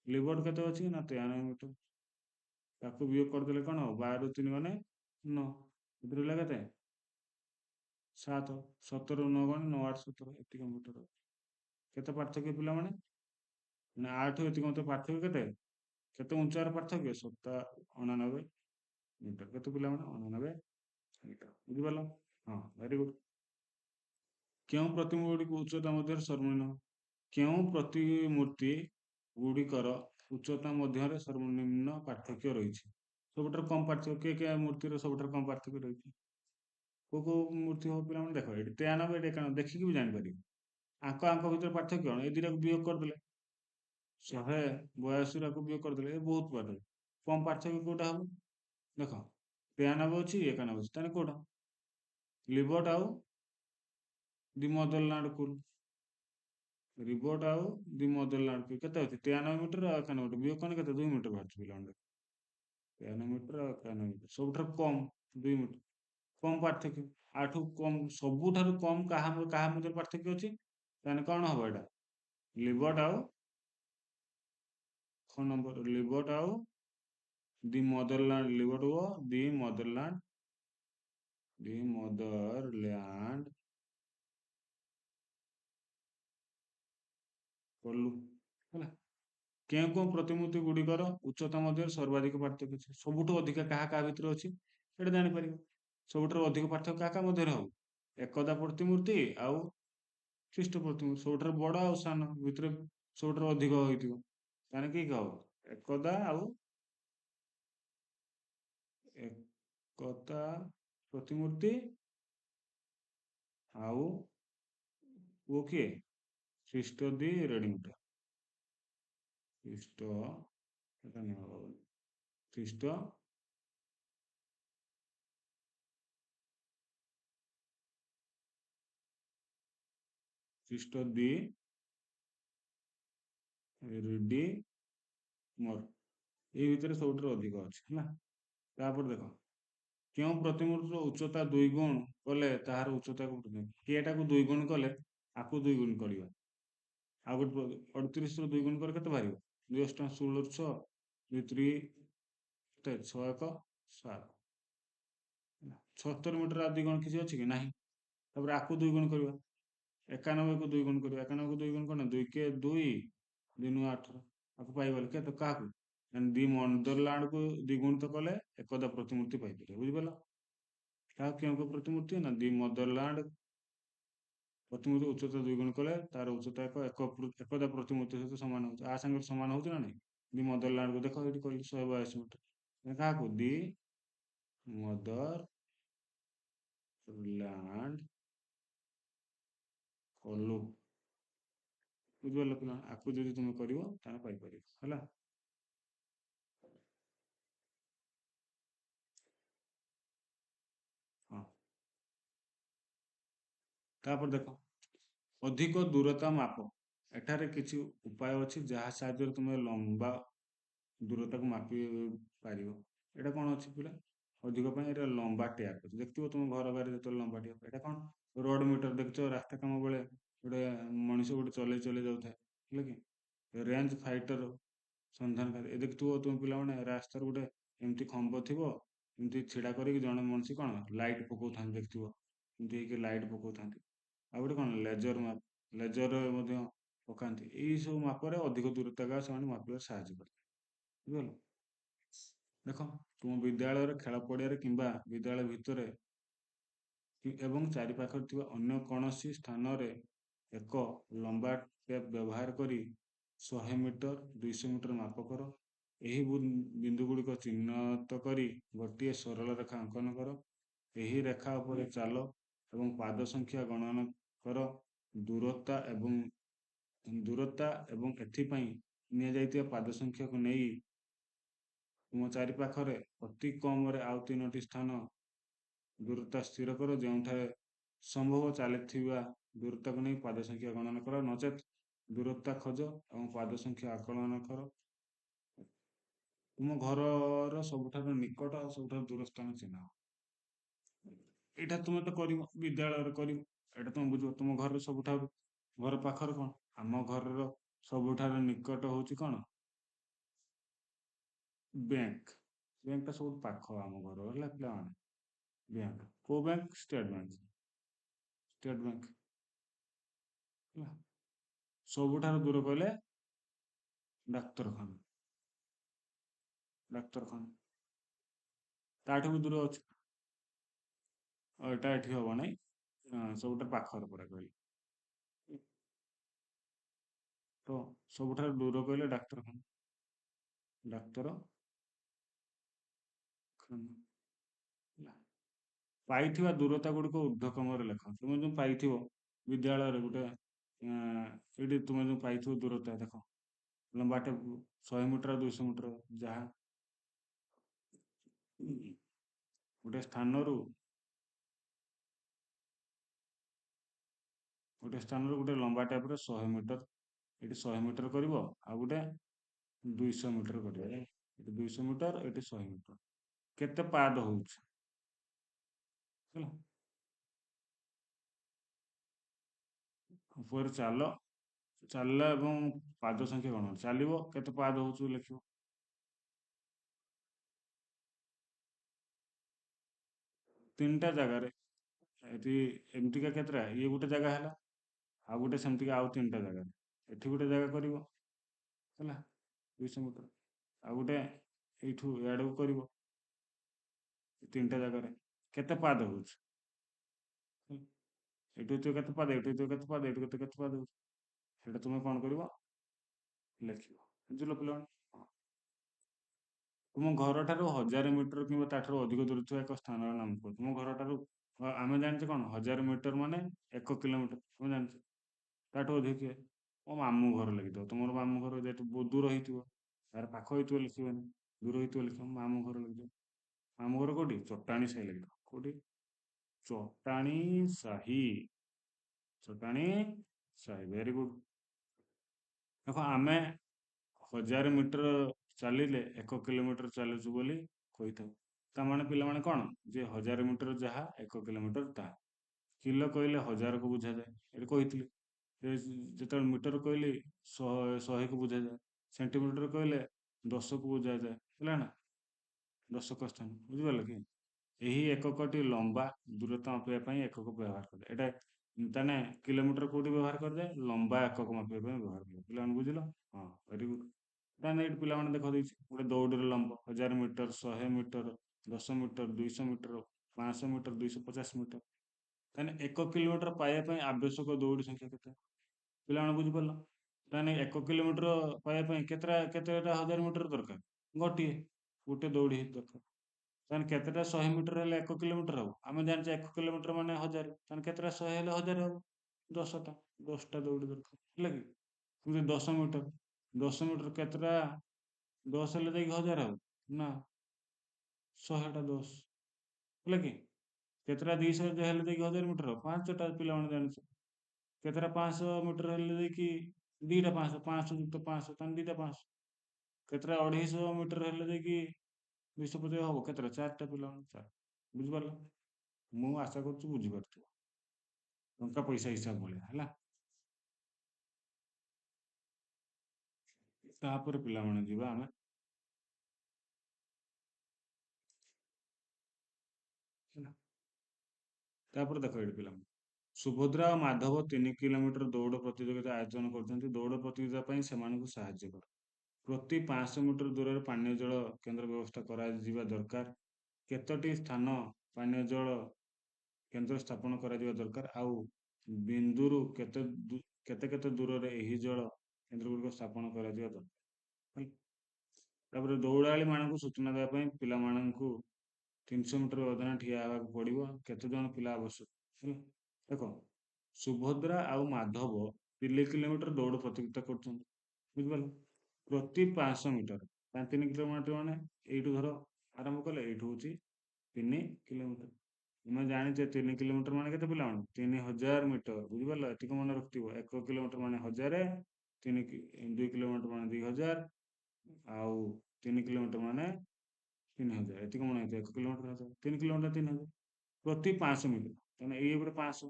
ଲିବର୍ଟ କେତେ ଅଛି? ନା 93 ମିଟର। ତାକୁ ବିୟୋଗ କରିଦେଲେ କଣ ହବ? 12 ରୁ 3 ଗଲେ 9। ଏଥିରେ ରହିଲା କେତେ? 7। 17 ରୁ 9 ଗଲେ 9 8 17, ଏତିକି ମିଟର। କେତେ ପାର୍ଥକ୍ୟ ପିଲାମାନେ? ନା 8 ଏତିକି ମତେ ପାର୍ଥକ୍ୟ କେତେ? କେତେ ଉଞ୍ଚାର ପାର୍ଥକ୍ୟ? 99 ମିଟର। କେତେ ପିଲାମାନେ? 99 ମିଟର। ବୁଝିପାରିଲ? ହଁ, ଭେରି ଗୁଡ। କେଉଁ ପ୍ରତିମୂର୍ତ୍ତି ଉଚ୍ଚତା ମଧ୍ୟରେ ସର୍ବନିମ୍ନ? କେଉଁ ପ୍ରତିମୂର୍ତ୍ତି ଗୁଡ଼ିକର ଉଚ୍ଚତା ମଧ୍ୟରେ ସର୍ବନିମ୍ନ ପାର୍ଥକ୍ୟ ରହିଛି? ସବୁଠାରୁ କମ ପାର୍ଥକ୍ୟ କିଏ ମୂର୍ତ୍ତିର ସବୁଠାରୁ କମ ପାର୍ଥକ୍ୟ ରହିଛି? କୋଉ କୋଉ ମୂର୍ତ୍ତି ହବ ପିଲାମାନେ? ଦେଖ ଏଠି 93, ଏଠି 91, ଦେଖିକି ବି ଜାଣିପାରିବେ। ଆଙ୍କ ଭିତରେ ପାର୍ଥକ୍ୟ କଣ? ଏଇ ଦିଟାକୁ ବିୟୋଗ କରିଦେଲେ 182 ବିୟୋଗ କରିଦେଲେ ଏ ବହୁତ ବାଟ। କମ ପାର୍ଥକ୍ୟ କୋଉଟା ହବ? ଦେଖ 93 ଅଛି, 91 ଅଛି, ତାହେଲେ କୋଉଟା? ଲିବର୍ଟ ଆଉ ଦି ମଦରଲାଣ୍ଡ କୁଲ। ରିବୋଟ ଆଉ ଦି ମଦରଲାଣ୍ଡ କେତେ ଅଛି? 93 ମିଟର ଆଉ 91 ମିଟର। ବିୟୋଗ କଲେ କେତେ? 2 ମିଟର ବାହାରୁଛି ପିଲାମାନେ। 93 ମିଟର ଆଉ 91 ମିଟର। ସବୁଠାରୁ କମ 2 ମିଟର। କମ ପାର୍ଥକ୍ୟ, ଆଠୁ କମ, ସବୁଠାରୁ କମ କାହା ମଧ୍ୟରେ ପାର୍ଥକ୍ୟ ଅଛି? ତାହେଲେ କଣ ହବ ଏଇଟା? ଲିବର୍ଟ ଆଉ ଫୋନ ନମ୍ବର, ଲିବର୍ଟ ଆଉ ଦି ମଦରଲାଣ୍ଡ। ଲିବର୍ଟ ଓ ଦି ମଦରଲାଣ୍ଡ କଲୁ। ହେଲା, କେଉଁ କେଉଁ ପ୍ରତିମୂର୍ତ୍ତି ଗୁଡ଼ିକର ଉଚ୍ଚତା ମଧ୍ୟରେ ସର୍ବାଧିକ ପାର୍ଥକ୍ୟ ଅଛି? ସବୁଠୁ ଅଧିକା କାହା ଭିତରେ ଅଛି? ସେଇଟା ଜାଣିପାରିବ। ସବୁଠାରୁ ଅଧିକ ପାର୍ଥକ୍ୟ କାହା ମଧ୍ୟରେ ହବ? ଏକଦା ପ୍ରତିମୂର୍ତ୍ତି ଆଉ ଖ୍ରୀଷ୍ଟ ପ୍ରତିମୂର୍ତ୍ତି। ସବୁଠାରୁ ବଡ ଆଉ ସାନ ଭିତରେ ସବୁଠାରୁ ଅଧିକ ହେଇଥିବ। ତାହେଲେ କିଏ ହବ? ଏକଦା ଆଉ एकता प्रतिमूर्ति आउ वो किए ख्रीष्ट दी रेडिंगटन ଖ୍ରୀଷ୍ଟ ଏଟା ନିଅ ବାବୁ। ଖ୍ରୀଷ୍ଟ ଖ୍ରୀଷ୍ଟ ଦି ରିଡି ମୋର ଏଇ ଭିତରେ ସବୁଠାରୁ ଅଧିକ ଅଛି ହେଲା। ତାପରେ ଦେଖ କେଉଁ ପ୍ରତିମୂର୍ତ୍ତିର ଉଚ୍ଚତା 2 ଗୁଣ କଲେ ତାହାର ଉଚ୍ଚତାକୁ କେଟାକୁ 2 ଗୁଣ କଲେ ଆକୁ 2 ଗୁଣ କରିବା। ଆଉ ଗୋଟେ 38 ରୁ 2 ଗୁଣ କଲେ କେତେ ବାହାରିବ 2 ଅଷ୍ଟମ 16 ରୁ 6 2 3 କେତେ 6 1 7 76 ମିଟର ଆଉ 2 ଗୁଣ କିଛି ଅଛି କି ନାହିଁ। ତାପରେ ଆକୁ 2 ଗୁଣ କରିବା 91 କୁ 2 ଗୁଣ କରିବା 91 କୁ 2 ଗୁଣ କଣ 2 କେ 2 2 ନୁ 8 ଆକୁ ପାଇଗଲେ କେତେ କାହାକୁ ଦି ମଦରଲ୍ୟାଣ୍ଡ କୁ ଦ୍ୱିଗୁଣିତ କଲେ ଏକଦା ପ୍ରତିମୂର୍ତ୍ତି ପାଇପାରିବେ ବୁଝିପାରିଲ। କାହାକୁ କେଉଁ ପ୍ରତିମୂର୍ତ୍ତି ନା ଦି ମଦରଲ୍ୟାଣ୍ଡ ପ୍ରତିମୂର୍ତ୍ତି ଉଚ୍ଚତା 2 ଗୁଣ କଲେ ତାର ଉଚ୍ଚତା ଏକଦା ପ୍ରତିମୂର୍ତ୍ତି ସହିତ ସମାନ ହଉଛି ଆ ସାଙ୍ଗରେ ସମାନ ହଉଛି ନା ନାଇଁ। ଦି ମଦରଲ୍ୟାଣ୍ଡ କୁ ଦେଖ ଏଇଠି କହିଲି 182 ମିଟର କାହାକୁ ଦି ମଦରଲ୍ୟାଣ୍ଡ କଲୁ ବୁଝିପାରିଲ ପିଲା ଆକୁ ଯଦି ତୁମେ କରିବ ତାହେଲେ ପାଇପାରିବ ହେଲା। ହଁ ତାପରେ ଦେଖ ଅଧିକ ଦୂରତା ମାପ ଏଠାରେ କିଛି ଉପାୟ ଅଛି ଯାହା ସାହାଯ୍ୟରେ ତୁମେ ଲମ୍ବା ଦୂରତାକୁ ମାପି ପାରିବ। ଏଇଟା କଣ ଅଛି ପିଲା ଅଧିକ ପାଇଁ ଏଇଟା ଲମ୍ବା ଟ୍ୟାପ୍ ଅଛି ଦେଖିଥିବ ତୁମ ଘର ବାହାରେ ଯେତେବେଳେ ଲମ୍ବା ଟ୍ୟାପ୍ ଏଇଟା କଣ ରୋଡ ମିଟର ଦେଖିଛ ରାସ୍ତା କାମ ବେଳେ ଗୋଟେ ମଣିଷ ଗୋଟେ ଚଲେଇ ଚଲେଇ ଯାଉଥାଏ ହେଲା କି ରେଞ୍ଜ ଫାଇଟର ସନ୍ଧାନକାରୀ ଏ ଦେଖିଥିବ ତୁମ ପିଲାମାନେ ରାସ୍ତାରେ ଗୋଟେ ଏମିତି ଖମ୍ବ ଥିବ ଏମିତି ଛିଡା କରିକି ଜଣେ ମଣିଷ କଣ ଲାଇଟ୍ ପକଉଥାନ୍ତି ଦେଖିଥିବ ଏମିତି ହେଇକି ଲାଇଟ୍ ପକଉଥାନ୍ତି। ଆଉ ଗୋଟେ କଣ ଲେଜର ମାପ ଲେଜର ମଧ୍ୟ ପକାନ୍ତି ଏଇ ସବୁ ମାପରେ ଅଧିକ ଦୂରତା ସେମାନେ ମାପିବାରେ ସାହାଯ୍ୟ କରିଥାଏ ବୁଝିପାରିଲ। ଦେଖ ତୁମ ବିଦ୍ୟାଳୟରେ ଖେଳ ପଡିଆରେ କିମ୍ବା ବିଦ୍ୟାଳୟ ଭିତରେ ଏବଂ ଚାରିପାଖରେ ଥିବା ଅନ୍ୟ କୌଣସି ସ୍ଥାନରେ ଏକ ଲମ୍ବା ଟେପ୍ ବ୍ୟବହାର କରି 100 ମିଟର 200 ମିଟର ମାପ କର। ଏହି ବିନ୍ଦୁ ଗୁଡିକ ଚିହ୍ନଟ କରି ଗୋଟିଏ ସରଳ ରେଖା ଅଙ୍କନ କର। ଏହି ରେଖା ଉପରେ ଚାଲ ଏବଂ ପାଦ ସଂଖ୍ୟା ଗଣନା କର ଦୂରତା ଏବଂ ଏଥିପାଇଁ ନିଆଯାଇଥିବା ପାଦ ସଂଖ୍ୟାକୁ ନେଇ ତୁମ ଚାରିପାଖରେ ଅତି କମରେ ଆଉ 3ଟି ସ୍ଥାନ ଦୂରତା ସ୍ଥିର କର ଯେଉଁଠାରେ ସମ୍ଭବ ଚାଲିଥିବା ଦୂରତାକୁ ନେଇ ପାଦ ସଂଖ୍ୟା ଗଣନା କର ନଚେତ୍ ଦୂରତା ଖୋଜ ଏବଂ ପାଦ ସଂଖ୍ୟା ଆକଳନ କର। ତୁମ ଘରର ସବୁଠାରୁ ନିକଟ ଆଉ ସବୁଠାରୁ ଦୂର ସ୍ଥାନ ଚିହ୍ନ। ଏଇଟା ତୁମେ ତ କରିବ ବିଦ୍ୟାଳୟରେ କରିବ ଏଇଟା ତମେ ବୁଝିବ ତୁମ ଘରର ସବୁଠାରୁ ଘର ପାଖରେ କଣ ଆମ ଘରର ସବୁଠାରୁ ନିକଟ ହଉଛି କଣ ବ୍ୟାଙ୍କ ବ୍ୟାଙ୍କଟା ସବୁଠୁ ପାଖ ଆମ ଘର ହେଲା ପିଲାମାନେ ବ୍ୟାଙ୍କ କୋଉ ବ୍ୟାଙ୍କ ଷ୍ଟେଟ ବ୍ୟାଙ୍କ ହେଲା। ସବୁଠାରୁ ଦୂର କହିଲେ ଡାକ୍ତରଖାନା ଡାକ୍ତରଖାନା ତାଠୁ ବି ଦୂର ଅଛି ଏଟା ଏଠି ହବ ନାଇଁ ସବୁଠାରୁ ପାଖରେ ପରା କହିଲି ତ ସବୁଠାରୁ ଦୂର କହିଲେ ଡାକ୍ତରଖାନା ହେଲା। ପାଇଥିବା ଦୂରତା ଗୁଡିକ ଊର୍ଧ୍ୱକ୍ରମରେ ଲେଖ ତୁମେ ଯୋଉ ପାଇଥିବ ବିଦ୍ୟାଳୟରେ ଗୋଟେ ଏଇଠି ତୁମେ ଯୋଉ ପାଇଥିବ ଦୂରତା ଦେଖ ଲମ୍ବାଟେ 100 ମିଟର 200 ମିଟର ଯାହା ଗୋଟେ ସ୍ଥାନରୁ ଗୋଟେ ଲମ୍ବା ଟାଇପର 100 ମିଟର ଏଠି 100 ମିଟର କରିବ ଆଉ ଗୋଟେ 200 ମିଟର କରିବ ଏଠି 200 ମିଟର ଏଠି 100 ମିଟର କେତେ ପାଦ ହଉଛି ହେଲା। ଉପରେ ଚାଲିଲା ଏବଂ ପାଦ ସଂଖ୍ୟା ଗଣ ଚାଲିବ କେତେ ପାଦ ହଉଛି ଲେଖିବ 3ଟା ଜାଗାରେ ଏଠି ଏମିତିକା କେତେଟା ଇଏ ଗୋଟେ ଜାଗା ହେଲା ଆଉ ଗୋଟେ ସେମିତିକା ଆଉ 3ଟା ଜାଗାରେ ଏଠି ଗୋଟେ ଜାଗା କରିବ ହେଲା 200 ମିଟର ଆଉ ଗୋଟେ ଏଇଠୁ ଆଡକୁ କରିବ 3ଟା ଜାଗାରେ କେତେ ପାଦ ହଉଛି ଏଇଠୁ ଏତିକ କେତେ ପାଦ ଏଇଠୁ ଏତିକ କେତେ ପାଦ ଏଇଠୁ କେତେ ପାଦ ହଉଛି ସେଇଟା ତୁମେ କଣ କରିବ ଲେଖିବ ବୁଝିଲ ପିଲାମାନେ। ତୁମ ଘରଠାରୁ 1000 ମିଟର କିମ୍ବା ତାଠାରୁ ଅଧିକ ଦୂର ଥିବା ଏକ ସ୍ଥାନର ନାମ କୁହ। ତୁମ ଘରଠାରୁ ଆମେ ଜାଣିଛେ କଣ 1000 ମିଟର ମାନେ 1 କିଲୋମିଟର, ଆମେ ଜାଣିଛେ। ତାଠୁ ଅଧିକ କିଏ? ମୋ ମାମୁଁ ଘର ଲାଗିଥିବ। ତୁମର ମାମୁଁ ଘର ଯେହେତୁ ବହୁତ ଦୂର ହେଇଥିବ, ତାର ପାଖ ହେଇଥିବ ଲେଖିବନି, ଦୂର ହେଇଥିବ ଲେଖିବ ମାମୁଁ ଘର ଲାଗିଥିବ। ମାମୁଁ ଘର କୋଉଠି? ଚଟାଣି ସାହି ଲାଗିଥିବ। କୋଉଠି? ଚଟାଣି ସାହି। ଚଟାଣି ସାହି, ଭେରି ଗୁଡ। ଦେଖ ଆମେ 1000 ମିଟର ଚାଲିଲେ 1 କିଲୋମିଟର ଚାଲୁଛୁ ବୋଲି କହିଥାଉ। ତା ମାନେ ପିଲାମାନେ କଣ ଯେ 1000 ମିଟର ଯାହା 1 କିଲୋମିଟର ତାହା। କିଲୋ କହିଲେ 1000କୁ ବୁଝାଯାଏ, ଏଠି କହିଥିଲି। ଯେତେବେଳେ ମିଟର କହିଲି 100କୁ ବୁଝାଯାଏ। ସେଣ୍ଟିମିଟର କହିଲେ 10କୁ ବୁଝାଯାଏ, ହେଲା ନା? ଦଶକ ସ୍ଥାନ, ବୁଝିପାରିଲ କି? ଏହି ଏକକଟି ଲମ୍ବା ଦୂରତା ମାପିବା ପାଇଁ ଏକକ ବ୍ୟବହାର କରାଯାଏ। ଏଇଟା ତାନେ କିଲୋମିଟର କୋଉଠି ବ୍ୟବହାର କରାଯାଏ? ଲମ୍ବା ଏକକ ମାପିବା ପାଇଁ ବ୍ୟବହାର କରାଯାଏ। ପିଲାମାନେ ବୁଝିଲ? ହଁ, ଭେରି ଗୁଡ। ତାହେଲେ ଏଇଠି ପିଲାମାନେ ଦେଖ ଦେଇଛି ଗୋଟେ ଦୌଡିର ଲମ୍ବ 1000 metre, 100 metre, 10 metre, 200 metre, 500 metre, 250 metre. ତାହେଲେ 1 କିଲୋମିଟର ପାଇବା ପାଇଁ ଆବଶ୍ୟକ ଦୌଡି ସଂଖ୍ୟା କେତେ? ପିଲାମାନେ ବୁଝିପାରିଲ? ତାହେଲେ 1 କିଲୋମିଟର ପାଇବା ପାଇଁ କେତେଟା 1000 ମିଟର ଦରକାର? ଗୋଟିଏ। ଗୋଟେ ଦୌଡ଼ି ଦରକାର। ତାହେଲେ କେତେଟା 100 ମିଟର ହେଲେ 1 କିଲୋମିଟର ହବ? ଆମେ ଜାଣିଛେ 1 କିଲୋମିଟର ମାନେ 1000। ତାହେଲେ କେତେଟା 100 ହେଲେ 1000 ହବ? 10ଟା। 10ଟା ଦୌଡ଼ି ଦରକାର, ହେଲା କି? କିନ୍ତୁ 10 ମିଟର, 10 ମିଟର କେତେଟା 10 ହେଲେ ଯାଇକି 1000 ହବ? ନା, 100ଟା 10, ହେଲା କି? କେତେଟା 200 ହେଲେ ଯାଇକି 1000 ମିଟର ହବ? 5ଟା, ପିଲାମାନେ ଜାଣିଛ। କେତେଟା 500 ମିଟର ହେଲେ ଯାଇକି ଦିଟା 500, 500 ଯୁକ୍ତ 500, ତାହେଲେ ଦିଟା 500। କେତେଟା 250 ମିଟର ହେଲେ ଯାଇକି 250 ହବ? କେତେଟା? 4ଟା, ପିଲାମାନେ 4। ବୁଝିପାରିଲ? ମୁଁ ଆଶା କରୁଛି ବୁଝିପାରୁଥିବ। ଟଙ୍କା ପଇସା ହିସାବ ଭଳିଆ, ହେଲା। ତାପରେ ପିଲାମାନେ ଯିବା ଆମେ, ହେଲା। ତାପରେ ଦେଖ ଏଠି ପିଲାମାନେ, ସୁଭଦ୍ରା ଓ ମାଧବ 3 କିଲୋମିଟର ଦୌଡ଼ ପ୍ରତିଯୋଗିତା ଆୟୋଜନ କରୁଛନ୍ତି। ଦୌଡ଼ ପ୍ରତିଯୋଗିତା ପାଇଁ ସେମାନଙ୍କୁ ସାହାଯ୍ୟ କର। ପ୍ରତି 500 ମିଟର ଦୂରରେ ପାନୀୟ ଜଳ କେନ୍ଦ୍ର ବ୍ୟବସ୍ଥା କରାଯିବା ଦରକାର। କେତୋଟି ସ୍ଥାନ ପାନୀୟ ଜଳ କେନ୍ଦ୍ର ସ୍ଥାପନ କରାଯିବା ଦରକାର। ଆଉ ବିନ୍ଦୁରୁ କେତେ କେତେ ଦୂରରେ ଏହି ଜଳ କେନ୍ଦ୍ର ଗୁଡ଼ିକ ସ୍ଥାପନ କରାଯିବା ଦରକାର, ହେଲା। ତାପରେ ଦୌଡ଼ାଳି ମାନଙ୍କୁ ସୂଚନା ଦେବା ପାଇଁ ପିଲାମାନଙ୍କୁ 300 ମିଟର ବ୍ୟବଧାନରେ ଠିଆ ହେବାକୁ ପଡିବ। କେତେ ଜଣ ପିଲା ଆବଶ୍ୟକ, ହେଲା। ଦେଖ, ସୁଭଦ୍ରା ଆଉ ମାଧବ 3 କିଲୋମିଟର ଦୌଡ଼ ପ୍ରତିଯୋଗିତା କରୁଛନ୍ତି, ବୁଝିପାରିଲ? ପ୍ରତି 500 ମିଟର, 3 କିଲୋମିଟର ମାନେ ଏଇଠୁ ଧର ଆରମ୍ଭ କଲେ, ଏଇଠୁ ହଉଛି 3 କିଲୋମିଟର। ତୁମେ ଜାଣିଛେ 3 କିଲୋମିଟର ମାନେ କେତେ ପିଲାମାନେ? 3000 ମିଟର, ବୁଝିପାରିଲ? ଏତିକି ମନେ ରଖିଥିବ। 1 କିଲୋମିଟର ମାନେ 1000, 2 କିଲୋମିଟର ମାନେ 2000, ଆଉ 3 କିଲୋମିଟର ମାନେ 3000। ଏତିକି ମନେ ହେଇଥିବ। 1 କିଲୋମିଟର 1000, 3 କିଲୋମିଟର 3000। ପ୍ରତି 500 ମିଟର, ତାହେଲେ ଏଇ ଗୋଟେ 500,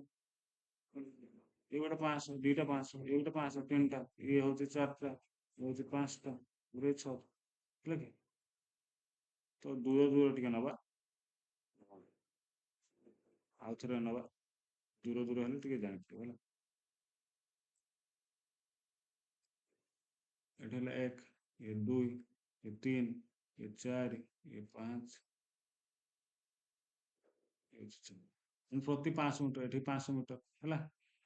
ଏଇ ଗୋଟେ 500, ଦିଟା 500, ଏଇ ଗୋଟେ 500, ତିନିଟା, ଇଏ ହଉଛି 4ଟା, ଇଏ ହଉଛି 5ଟା, ଗୋଟେ 6, ହେଲା କି? ତ ଦୂର ଦୂର ଟିକେ ନବା, ଆଉ ଥରେ ନବା। ଦୂର ଦୂର ହେଲେ ଟିକେ ଜାଣିପାରିବ, ହେଲା। ଏଠି ହେଲା 1, ଏ 2, ଏ 3, ଏ 4, ଏ 5, ଏ 6। ପ୍ରତି 500 ମିଟର, ଏଠି 500 ମିଟର, ହେଲା।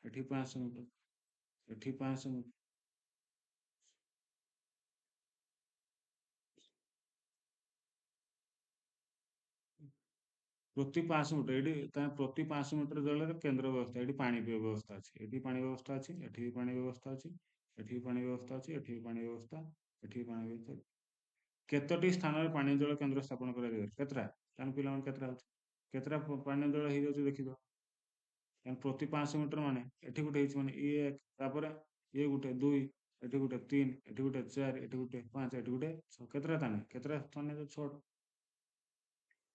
ଏଠି 500 ମିଟର, ଏଠି 500 ମିଟର। ପ୍ରତି 500 ମିଟର, ଏଠି ପ୍ରତି 500 ମିଟର ଜଳରେ କେନ୍ଦ୍ର ବ୍ୟବସ୍ଥା, ଏଠି ପାଣି ବ୍ୟବସ୍ଥା ଅଛି, ଏଠି ପାଣି ବ୍ୟବସ୍ଥା ଅଛି, ଏଠି ବି ପାଣି ବ୍ୟବସ୍ଥା ଅଛି, ଏଠି ବି ପାଣି ବ୍ୟବସ୍ଥା ଅଛି, ଏଠି ବି ପାଣି ବ୍ୟବସ୍ଥା, ଏଠି ବି ପାଣି ବ୍ୟବସ୍ଥା। କେତୋଟି ସ୍ଥାନରେ ପାନୀୟ ଜଳ କେନ୍ଦ୍ର ସ୍ଥାପନ କରାଯିବ? କେତେଟା? ତାହେଲେ ପିଲାମାନେ କେତେଟା ହଉଛି? କେତେଟା ପାନୀୟ ଜଳ ହେଇଯାଉଛି ଦେଖିବ। ପ୍ରତି 500 ମିଟର ମାନେ ଏଠି ଗୋଟେ ହେଇଛି ମାନେ ଇଏ 1, ତାପରେ ଇଏ ଗୋଟେ 2, ଏଠି ଗୋଟେ 3, ଏଠି ଗୋଟେ 4, ଏଠି ଗୋଟେ 5, ଏଠି ଗୋଟେ 6। କେତେଟା ତାନେ? କେତେଟା ସ୍ଥାନ? 6ଟା।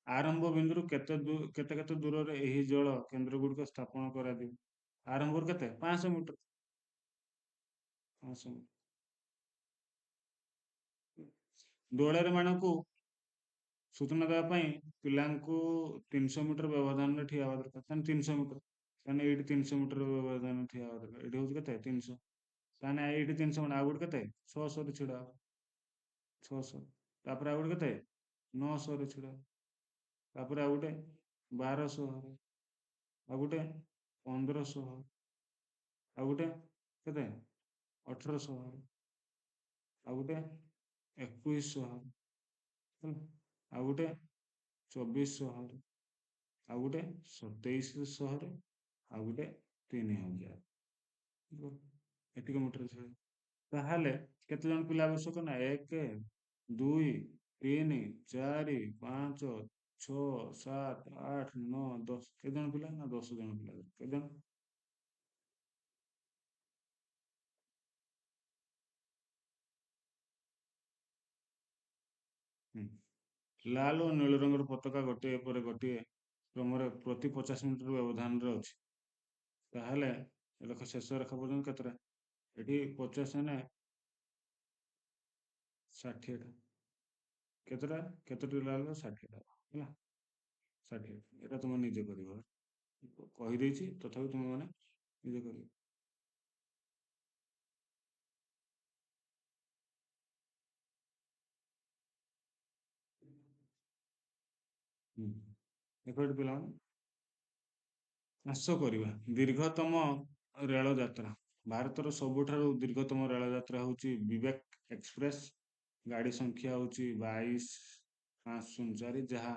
ଆରମ୍ଭ ବିନ୍ଦୁରୁ କେତେ କେତେ ଦୂରରେ ଏହି ଜଳ କେନ୍ଦ୍ର ଗୁଡ଼ିକ ସ୍ଥାପନ କରାଯିବ? ଆରମ୍ଭରୁ କେତେ? 500 ମିଟର। 500 ଦୌଡ଼ାରୀ ମାନଙ୍କୁ ସୂଚନା ଦେବା ପାଇଁ ପିଲାଙ୍କୁ 300 ମିଟର ବ୍ୟବଧାନରେ ଠିଆ ହେବା ଦରକାର। ତାହେଲେ 300 ମିଟର, ତାହେଲେ ଏଇଠି 300 ମିଟର ବ୍ୟବଧାନରେ ଠିଆ ହେବା ଦରକାର। ଏଠି ହଉଛି କେତେ? 300। ତାହେଲେ ଏଇଠି 300 ମାନେ ଆଉ ଗୋଟେ କେତେ? 600ରେ ଛିଡା ହବ। 600। ତାପରେ ଆଉ ଗୋଟେ କେତେ? 900ରେ ଛିଡା ହବ। ତାପରେ ଆଉ ଗୋଟେ 1200, ଆଉ ଗୋଟେ 1500, ଆଉ ଗୋଟେ କେତେ? 1800, ଆଉ ଗୋଟେ 2100, ହେଲା। ଆଉ ଗୋଟେ 2400, ଆଉ ଗୋଟେ 2700, ଆଉ ଗୋଟେ 3000। ଏତିକି ମିଟର ଛାଡ଼ି। ତାହେଲେ କେତେ ଜଣ ପିଲା ଆବଶ୍ୟକ ନା 1, 2, 3, 4, 5, 6, 7, 8, 9, 10। କେତେ ଜଣ ପିଲା ନା 10 ଜଣ ପିଲା। କେତେ ଜଣ? ହୁଁ। ଲାଲ ଓ ନୀଳ ରଙ୍ଗର ପତାକା ଗୋଟିଏ ପରେ ଗୋଟିଏ କ୍ରମରେ ପ୍ରତି 50 ମିଟର ବ୍ୟବଧାନରେ ଅଛି। ତାହେଲେ ରେଖା ଶେଷ ରେଖା ପର୍ଯ୍ୟନ୍ତ କେତେଟା? ଏଠି 50 ମାନେ 60ଟା। କେତେଟା? କେତୋଟି ଲାଲ? 60ଟା। ହେଲା, 60। ଏଟା ତୁମେ ନିଜେ କରିବ। କହିଦେଇଛି, ତଥାପି ତୁମେ ମାନେ ନିଜେ କରିବ। ହୁଁ। ଦେଖ ଏଠି ପିଲାମାନେ, ଚାଷ କରିବା। ଦୀର୍ଘତମ ରେଳ ଯାତ୍ରା। ଭାରତର ସବୁଠାରୁ ଦୀର୍ଘତମ ରେଳ ଯାତ୍ରା ହଉଛି ବିବେକ ଏକ୍ସପ୍ରେସ। ଗାଡି ସଂଖ୍ୟା ହଉଛି 22,504, ଯାହା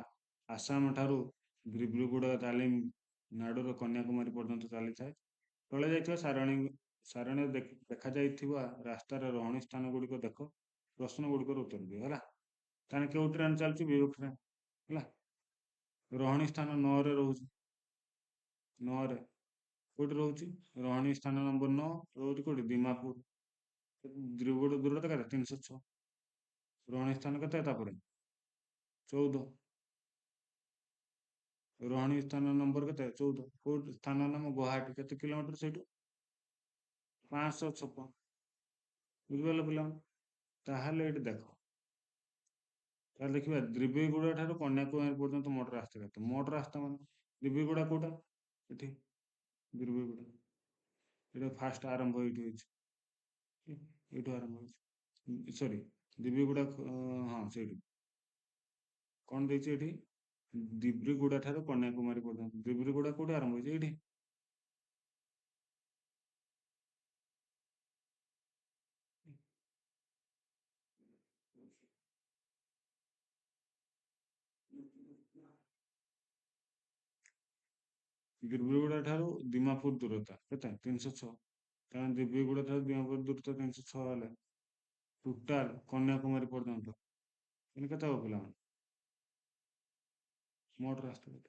ଆସାମ ଠାରୁ ଦିବ୍ରୁଗଡ଼ ତାମିଲନାଡୁର କନ୍ୟାକୁମାରୀ ପର୍ଯ୍ୟନ୍ତ ଚାଲିଥାଏ। ତଳେ ଯାଇଥିବା ସାରଣୀରେ ଦେଖାଯାଇଥିବା ରାସ୍ତାର ରହଣୀ ସ୍ଥାନ ଗୁଡିକ ଦେଖ। ପ୍ରଶ୍ନ ଗୁଡିକର ଉତ୍ତର ଦିଅ। ହେଲା, ତାହେଲେ କେଉଁ ଟ୍ରେନ ଚାଲିଛି? ବିବେକ ଟ୍ରେନ। ହେଲା, ରହଣୀ ସ୍ଥାନ 9ରେ ରହୁଛି। 9ରେ କୋଉଠି ରହୁଛି? ରହଣୀ ସ୍ଥାନ ନମ୍ବର 9 ରହୁଛି କୋଉଠି? ଦିମାପୁର। ଦୂରତା କେତେ? 306। ରହଣୀ ସ୍ଥାନ କେତେ? ତାପରେ 14। ରହଣୀ ସ୍ଥାନ ନମ୍ବର କେତେ? 14। କୋଉ ସ୍ଥାନ ନାମ? ଗୁଆହାଟୀ। କେତେ କିଲୋମିଟର ସେଇଠୁ? 556। ବୁଝିପାରିଲ ପିଲାମାନେ? ତାହେଲେ ଏଠି ଦେଖ, ତାହେଲେ ଦେଖିବା ଦ୍ରିବିଗୁଡା ଠାରୁ କନ୍ୟାକୁମାରୀ ପର୍ଯ୍ୟନ୍ତ ମୋଟ ରାସ୍ତା କେତେ? ମୋଟ ରାସ୍ତା ମାନେ ଦ୍ରିବିଗୁଡା କୋଉଟା? ଏଠି ଦ୍ରିବିଗୁଡା। ଏଇଟା ଫାଷ୍ଟ ଆରମ୍ଭ ଏଇଠି ହେଇଛି। ଏଇଠୁ ଆରମ୍ଭ ହେଇଛି। ସରି, ଦିବ୍ରିଗୁଡା, ହଁ ସେଇଠୁ। କଣ ଦେଇଛି ଏଠି? ଦିବ୍ରିଗୁଡା ଠାରୁ କନ୍ୟାକୁମାରୀ ପର୍ଯ୍ୟନ୍ତ। ଦିବ୍ରିଗୁଡା କୋଉଠି ଆରମ୍ଭ ହେଇଛି? ଏଇଠି। ଦିବ୍ରୁଗଡ ଠାରୁ ଦିମାପୁର ଦୂରତା କେତେ? 306। କାରଣ ଦିବ୍ରୁଗଡ ଠାରୁ ଦିମାପୁର ଦୂରତା 306 ହେଲେ ଟୋଟାଲ କନ୍ୟାକୁମାରୀ ପର୍ଯ୍ୟନ୍ତ ଏମିତି କେତେ ହବ ପିଲାମାନେ? ମୋଟ ରାସ୍ତା କେତେ?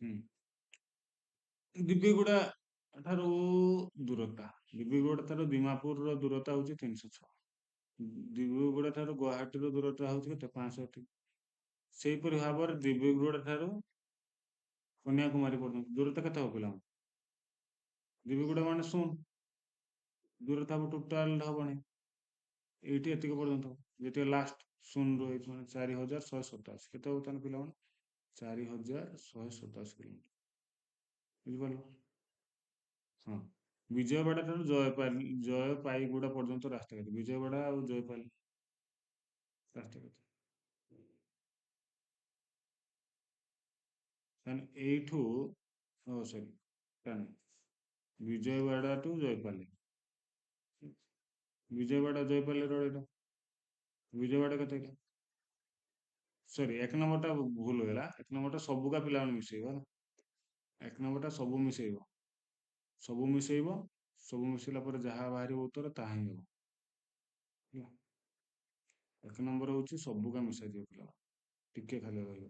ହୁଁ। ଦିବ୍ରୁଗଡା ଠାରୁ ଦୂରତା, ଦିବ୍ରୁଗଡ ଠାରୁ ଦିମାପୁର ର ଦୂରତା ହଉଛି 306। ଦିବ୍ରୁଗଡ ଠାରୁ ଗୁଆହାଟୀର ଦୂରତା ହଉଛି କେତେ? 65। ସେଇପରି ଭାବରେ ଦିବ୍ରୁଗଡ ଠାରୁ କନ୍ୟାକୁମାରୀ ପର୍ଯ୍ୟନ୍ତ ଦୂରତା କେତେ ହବ ପିଲାମାନେ? ଦିବ୍ରୁଗଡ ମାନେ ଶୂନ, ଦୂରତା ହବ ଟୋଟାଲ ହବନି। ଏଇଠି ଏତିକି ପର୍ଯ୍ୟନ୍ତ ଯେତିକି ଲାଷ୍ଟ ଶୂନ ରହିଛି ମାନେ 4187। କେତେ ହବ ତାହେଲେ ପିଲାମାନେ? 4187 କିଲୋମିଟର। ବୁଝିପାରିଲ? ହଁ। ବିଜୟବାଡା ଠାରୁ ଜୟପାଇଗୁଡା ପର୍ଯ୍ୟନ୍ତ ରାସ୍ତା କେତେ? ବିଜୟବାଡା ଆଉ ଜୟପାଲି ରାସ୍ତା କେତେ? ତାହେଲେ ଏଇଠୁ, ଓ ସରି, ବିଜୟବାଡା ଟୁ ଜୟପାଲି। ବିଜୟବାଡା ଜୟପାଲି ରୋଡ ଏଇଟା। ବିଜୟବାଡା କେତେ ଏଇଟା? ସରି, 1 ନମ୍ବରଟା ଭୁଲ ହେଇଗଲା। 1 ନମ୍ବରଟା ସବୁକା ପିଲାମାନେ ମିଶେଇବା ହେଲା। 1 ନମ୍ବରଟା ସବୁ ମିଶେଇବ। ସବୁ ମିଶେଇବ। ସବୁ ମିଶେଇଲା ପରେ ଯାହା ବାହାରିବ ଉତ୍ତର ତାହା ହିଁ ହବ। ହେଲା। 1 ନମ୍ବର ହଉଛି ସବୁକା ମିଶାଯିବ ପିଲାମାନେ। ଟିକେ ଖାଲି ରହିବ।